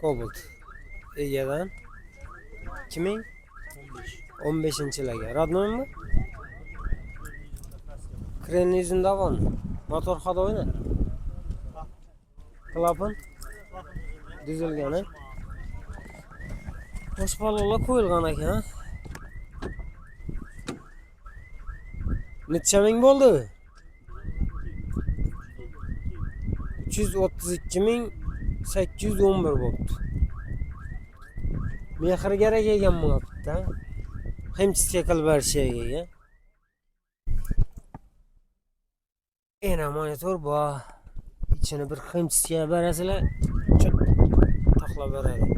Cobalt. Egadan 2015-yilga. Radnoy mu? Kren yüzünde var mı? Motor hadoy ne? Klapın düzülgen ha? Boş balolar koyulgan ekan. Necha ming bo'ldi? 332.811 bo'ldi. Mehr kerak ekan bunga bitta. Hemchiga qilib berishiga. Ena monitor bor. İçine bir hemchiga berasizlar, taxlab beradi.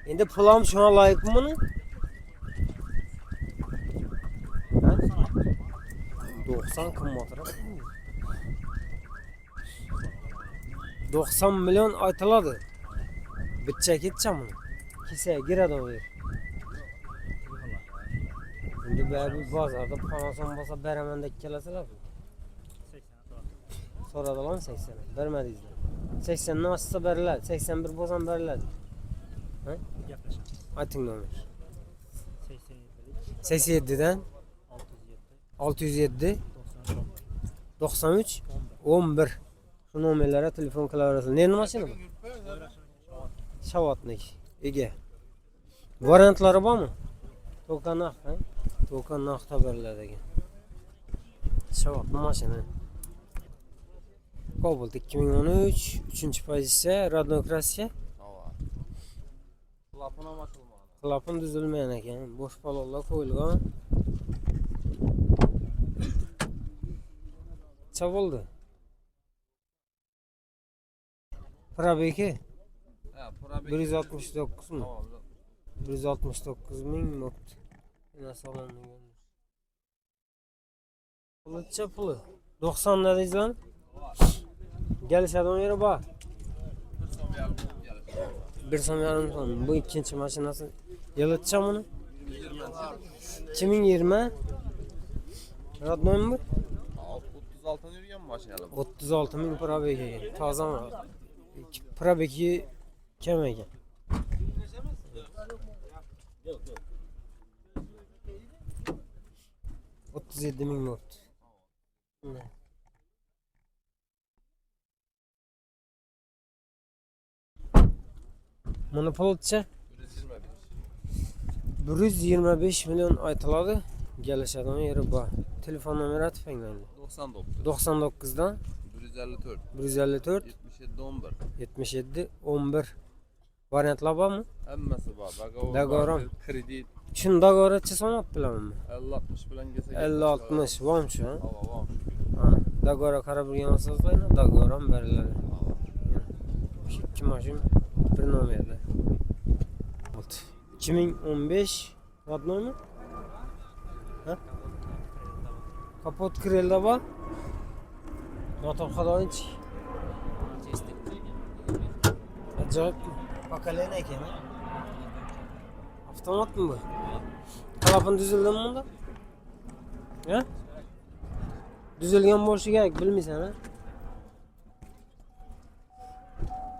Endi pulam shuna loyiqmi buni? 90 qimmatroq. 90 milyon aytiladi. Bitcha ketcha buni. Kesa giradi o yer. Endi bu bozorda panason bo'lsa beraman deb kelasizlar. 80 so'radilar 80. Bermadingizlar. 80 dan oshsa beriladi. 81 bo'lsam beriladi. Ha? Ayting nomer. 87 dan 607 93 11. Şu nomerlere telefon qilaverasizlar. Ne mashina bu? Shavatnik. Ega. Variantlari bormi? To'qanaq, ha? To'qanaqda beriladi ekan. Shavat mashina. Cobalt 2013, 3-pozitsiya, Radnoy Krasiya. Klapın ham açılmagan. Klapın düzülmeyen ekan. Boş balonlar qo'yilgan. Necha bo'ldi? Probeki? Ha, probeki 169 mu? 169 ming mokt. Yine salonda görmüş. Pulitça pulu. 90 dediniz lan. Gelişadi o yere bak. Bir som yarım son. Bu ikinci maşinası. Yalıtacağım onu. 2020. Radnoy mu? 36 yürüyen maşinalar. 36 ming probeki. Taze mi? Probeki kim ekan? Otuz yedi ming mort. Bunu politça 125 milyon aytiladi. Gelişadigan yeri bor. Telefon nomeri atib englaydi. 99 99dan 154 154 77 11. 77 11. Variantlar bormi? Hammasi bor. Dagoram. Kredit Shunda goracha sanab bilamanmi? 50-60 bilan kelsa 50-60 varmış ha. Var. Dagora qarab yurgan so'zlaydi, dagoram beriladi. Ikki mashin bir nomerda. 2015 Radnoy mu? Ha? Kapot krelda bor. Motor hadoyinch. Ajoyib pokoleniya ekan. Avtomat mı bu? Klapın düzüldü mü bunda? Ha? Düzülgen boşu gerek bilmiyorsan ha?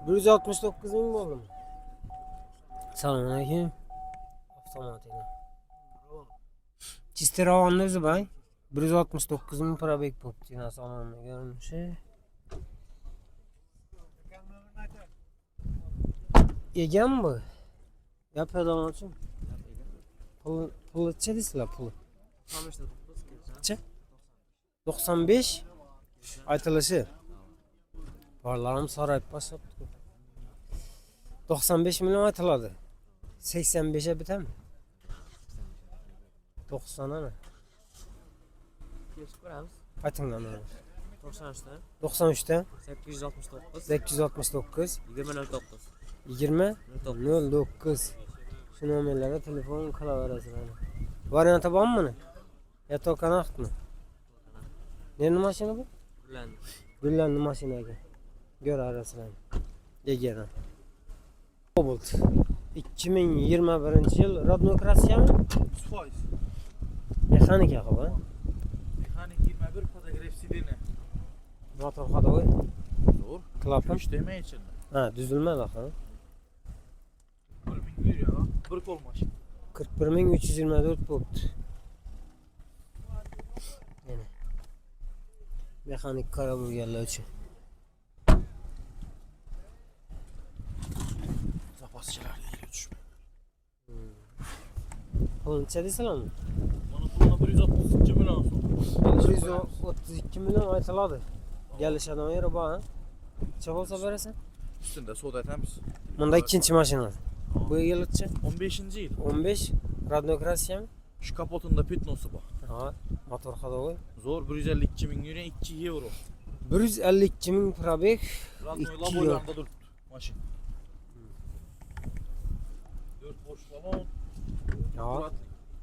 169 bin oldu mu? Selamünaleyküm. Avtomat ile. Çister havanın özü bay. 169 bin para bek poptu yine salonuna görmüş. Egen bu? Yapıyor için. Pulu çedisiler pulu. 95 aytılışı. Varlarım sarayıp başladı. 95 milyon aytıladı. 85'e biter mi? 90'a ne? Aytın lan öyle. 93'te 869 20 09. Şu nomerlere telefon kılaverasın. Variantı var mı? Ya tokanak mı? Ne maşını bu? Büllendi maşına gel. Gör arasına. Ege'den. Cobalt. 2021 yıl Radnoy Krasiya mı? 100%. Mekanik yakı bu. Mekanik 21 fotoğraf silini. Motor hadoy. Zor. Klapın. Güç demeye için. Ha düzülme bak ha. Bir kol maşın. 41.324 bo'pti. Mana. Mexanik qara bo'lganlar uchun. Zapasçılar değil uçmuyor. Qancha deysanlarmi? Bana puluna 132 milyon son. 132 milyon aytiladi. Kelishadigan yeri bor, ha? Necha bo'lsa berasan? Üstünde soda etemiz. Bunda ikkinchi mashina. Bu yilchi 15. yıl. 15 radnokrasiyami? Şu kapotunda pitnosu bak. Ha, motor ходовой. Zor 152 bin euro 2 euro. 152 ming probeg. Radnoyla 2 boylarında dur maşın. 4 boş balon. Ha,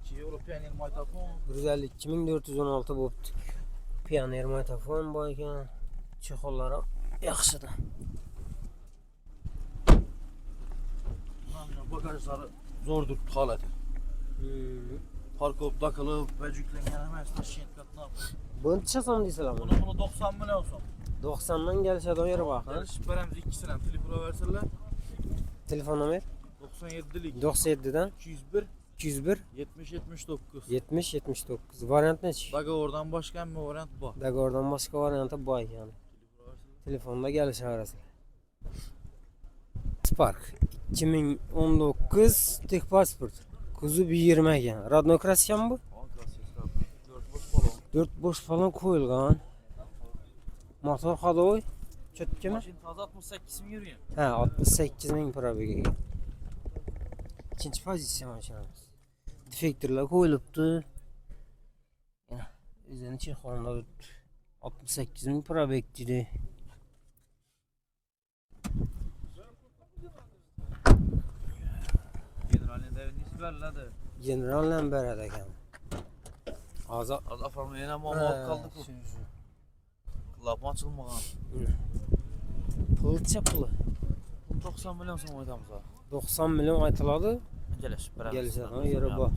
2 euro piyanir maytafon. 152.416 bo'pti. Pioneer magnitofon bor ekan. Chexollari yaxshi-da. Bagajları zordur haleti. Park olup takılıp ve yüklengen hemen taşıyın katına. Buni necha deysalar? Bunu 90 milyon son. 90dan kelishadigan yeri bor, ha? Yarış veremiz ikisine telefona verseler. Telefon nomer 97'lik 97dan 201 201 70 79. 70 79. Variant nechi? Daga oradan başka bir variant bu. Dagordan boshqa varianti bor ekan. Telefonda kelishaverasizlar. Spark 2019 Texpasport. Kuzu 20 ekan. Radnokrasiyami bu? 4 bosh falan qo'yilgan. Motor ходовой. Cho'tkimi? Maşin taze 68 bin yürüyen. Ha, 68 ming probeg ekan. Ikkinchi pozitsiya mashinamiz. Defektorlar qo'yilibdi. Yana o'zini chexonda 68 ming probeg dedi. Generalinde devrini verledi. Generaldan beradi ekan. Hozir Az afarmı yine mamma kaldı bu. Klapma açılmagan. pulcha puli. 90 milyon son oynadığımız ha. 90 milyon aytiladi. Geliş. Gelishadigan yeri bor.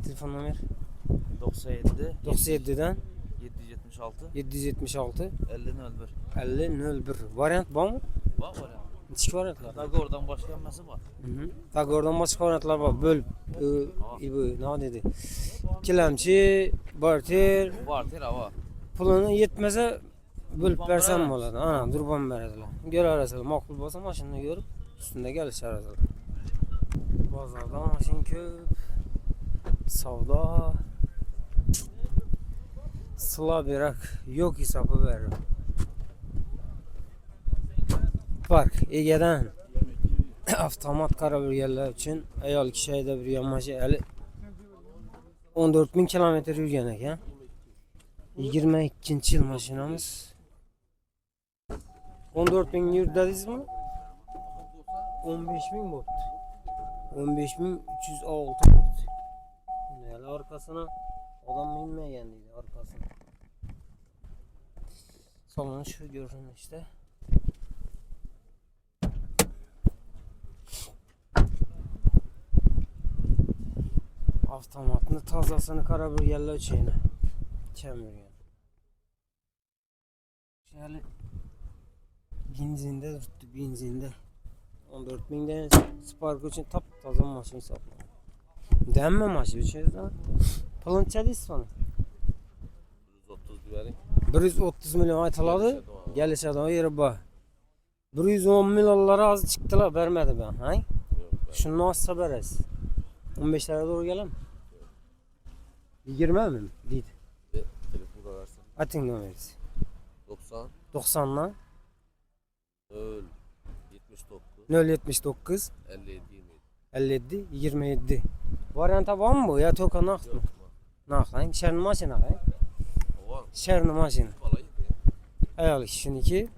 Telefon nomer 97 97dan 776 776 50 01. 50 01. Variant bormi? Bak var ya. Necha variantlar? Daga oradan başka emmesi var. Tagordan boshqa variantlar bor. Bo'lib, bu nima dedi? Ikkilamchi, barter, Var tera var. pulini yetmasa bo'lib Durban bersam beramiz. bo'ladi. Ha, durban beradilar. Ko'raverasizlar, ma'qul bo'lsa mashinani ko'rib, ustunda kelishaverasizlar. Bozorda mashin ko'p. Savdo. Slaberak yo'q hisobi berib. Park egadan avtomat qarab yurganlar uchun ayol kishi haydab yurgan mashina hali 14.000 kilometr yurgan ekan. 22-yil mashinamiz. 14.000 yurdi dedingizmi? 15.000 bo'pti. 15.306 bo'pti. Hali orqasini odam minmagan deydi orqasini. Salon shu ko'rinishda. Avtomatni tozasini qarab yurganlar uchun kam yurgan. Hali benzinda turibdi, benzinda 14.000 dan Spark uchun top toza mashina hisoblanadi. Dammi mashina uchun puluncha deysiz buni? 130 vering. 130 milyon aytiladi. Kelishadigan yeri bor. 110 millionlar az chiqdilar, bermadi ben. Ha? Shuni olsa berasiz. 15 lira doğru gelim. 20 mi? Deydi. Telefonu versin. Ating numarası. 90 90 lan. 0 79 079 57 57 27. Varyanta var mı bu? Ya toka nakt mı? Nakt lan. Şerni maşina lan. Var. Şerni maşina. Balayı diye. Ayol kişiniki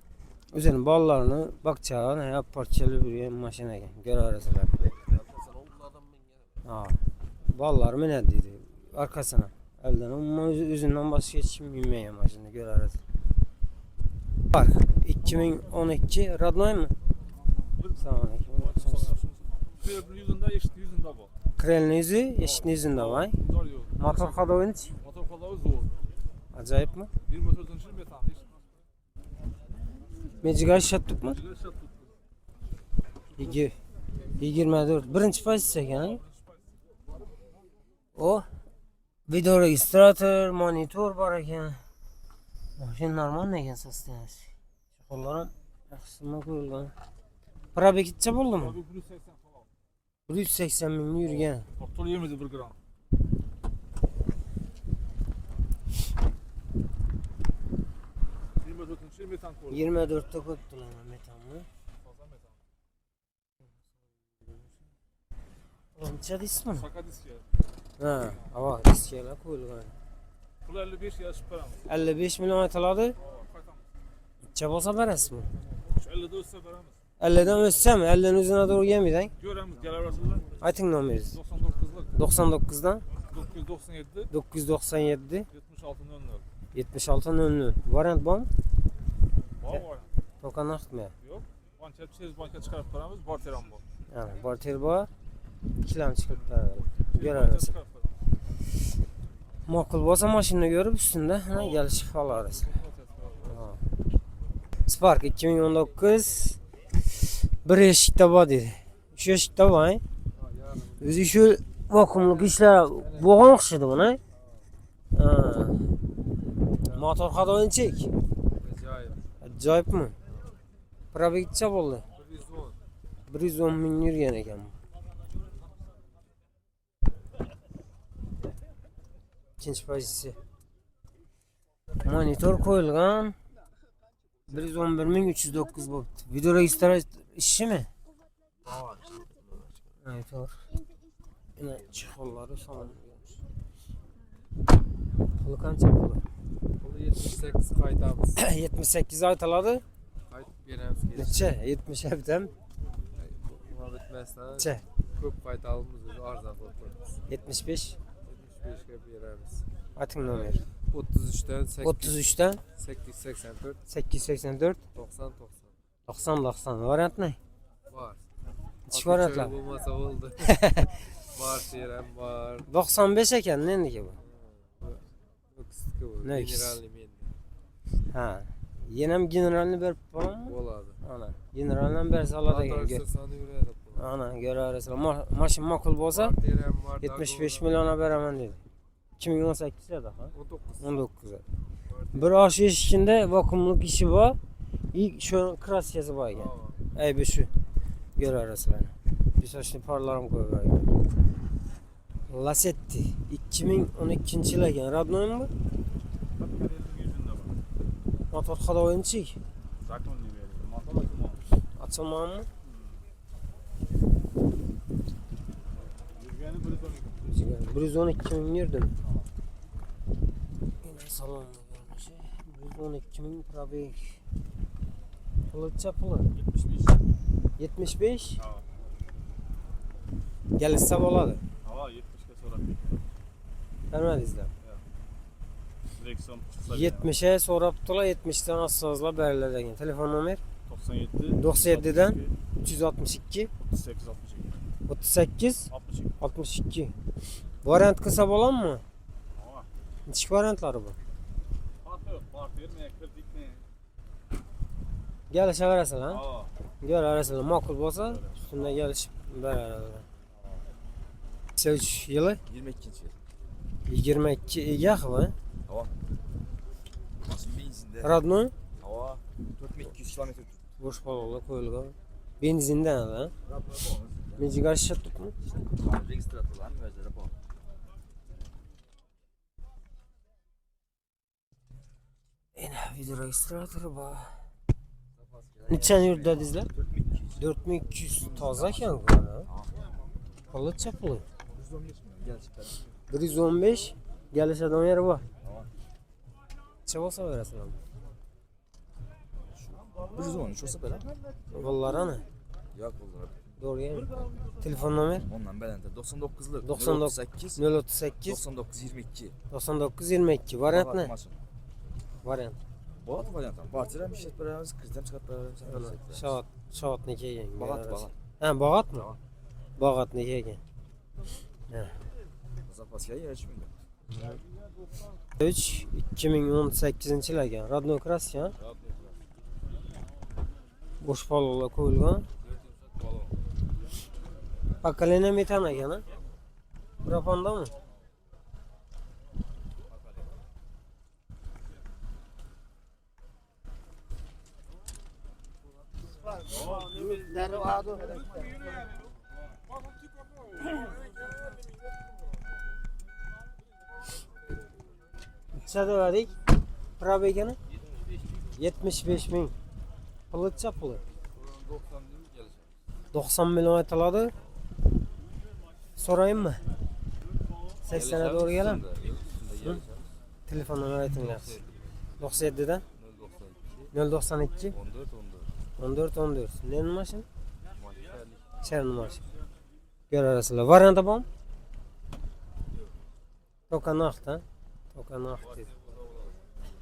özünün ballarını bakacağına ya parçalı bir maşina ekan. Görərsizlər. Sen oğullardan ben gene. Ha. Balları mı ne dedi? Arkasına. Elden ama özündən başqa heç kim bilməyən maşını görərsiniz. Park 2012 Radnoy mu? Selamünaleyküm. Sürekli yüzünde, eşit yüzünde bu. Krelin yüzü, eşitli yüzünde var. Zor yok. Motor ходовой neçə? Motor kolağı zor. Acayip mi? 24 inç metan. Hiç Mecigaj şattık mı? acele şart tuttu. İki. 24. Birinchi pozitsiya ekan. O video registrator, monitor bor ekan. Mashina normal ekan sostenasi. Qo'llarim yaxshimi qo'yilgan. Probegitcha bo'ldimi? Abi 180 falan. 180 ming yurgan. Doktor yemedi 1 gram. Metan koydu. 24 ta ko'pdilar metanni. Fazla metan. Qancha deysizmi? Saka diski. Ha, havo diskalar qo'yilgan. Pul 55 yaş param. 55 million aytiladi. Kaytam. Necha bo'lsa berasizmi? Şu 50'de ölse veremiz. 50 dan o'ssami? 50 ni o'zina to'g'ri kelmayding. Göremiz gelir Ayting nomeringizni. 99'lık. 99 dan 997 997 76 00. 7600. Variant bormi? Var var. To'ka naqdmi? Yok. Banka hepsi banka çıkarıp paramız. Bar teram bu. Yani barter bor. Ikkilam chiqib turadi. Ko'ramiz. Ma'qul bo'lsa mashinani ko'rib ustunda kelishib olamiz. Spark 2019 bir eshikda bor dedi. Shu eshikda bor. O'zi shu vakuumlik ishlar bo'lgan o'xshaydi buni. Motor hadoinchik. Ajoyibmi? Probegitcha bo'ldi. 110 ming yurgan ekan. İkinci pozitsiya. Monitor qo'yilgan. 111.309 bo'libdi. Video registrator ishimi? Monitor. Yine chiqollari son. Puli qancha puli? Pulu 78 qaytamiz. 78 aytiladi. Qaytib beramiz. Necha? 70 haftam. Buna bitmezsen Necha? ko'p qaytalımız o'zi arzon bo'lib 75. 75 ga beramiz. Ating nomer. 33'ten 33 dan 884 884 90 90 90 90. Variant ne? var. Nechi variantlar? Bo'lmasa bo'ldi. Var teram var. 95 ekan, nendiki bu? Bu Ne? generalni men Ha. Yana ham generalni berib qo'yamanmi? bo'ladi. Ana, generaldan bersa oladi ekan. Motor soni yuradi. Ana, ko'rasizlar. Mashina ma'qul bo'lsa Var teram var. 75 million beraman dedi. 2018 yada ha? 19. 19. Bir osh eshigida vakuumlik ishi bor. İlk şu kraskasi bor ekan. Aybi shu. Ko'rasizlar. Bisochni parlarim qo'yib bergan. Lasetti 2012 yil ekan. Radnoy mu? Yüzünde var. Motor hadoinchik. Zakon gibi. Motor akımı. Açılmaganmi? Yürgeni 112. 112 ming yurdim. Yine salon görünüşü. 112 ming probeg. Pulitcha puli. 75. 75. Ha. Gelishsa bo'ladi. Hava 70'e sonra. Bermadingizlar. Direksiyon çıksa. 70'e so'rab turlar, 70'dan asoslar beriladi ekan. Telefon nomer 97. 97 dan 362 38 62. 38 62. 62. Variant qilsa bo'ladimi? Hava. Necha variantlari bu? Farkı yok. Fark vermeye kırdık ne? Kelishaverasizlar, ha? Hava. Ko'rasizlar, ma'qul bo'lsa, ustunda kelishib beradilar. 3 yili 22 yıl. 22 egah va Hava. Masum benzinde. Radnoy Hava 4200 kilometre. bosh balolar qo'yilgan. Benzindan ha? Mejigar shattukmi? Registratorlarni o'zlari bor. Ena video registratori bor. Necha yurt dedingizlar? 4200 toza ekan bu. Pulitcha puli. 115 gelishadigan yeri bor. Necha bo'lsa berasizlar? 113 olsa bela. Vallar ana. Yok bunlar. Doğru. Telefon nomer Ondan belente 99'lık. 99 038 99 22. 99 22. Variant ne? Variant. Bu variant. Partiler bir şey beraberiz, krizden çıkart beraberiz. Şavat ne kelgan? Bağat, bağat. Ha, bağat mı? Bağat ne kelgan? Ha. Zapaska yarışmıyor. 3 2018 yil ekan. Radnoy kraska. Bosh balolar qo'yilgan. Bakalene metana yana. Propanda mı? Uçsa verdik. Probegeni 75 bin. Pılıtça pılı. 90 değil mi gelecek? 90 milyon aytıladi. Sorayım mı? 80'e doğru gelen. Telefonunu aytınlar. 97'den 092 14 14. Ne numarası? Şer numarası. Görərsizlər. Varanda bom? Tokanaq da. Tokanaq dedi.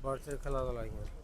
Barter kaladılar yani.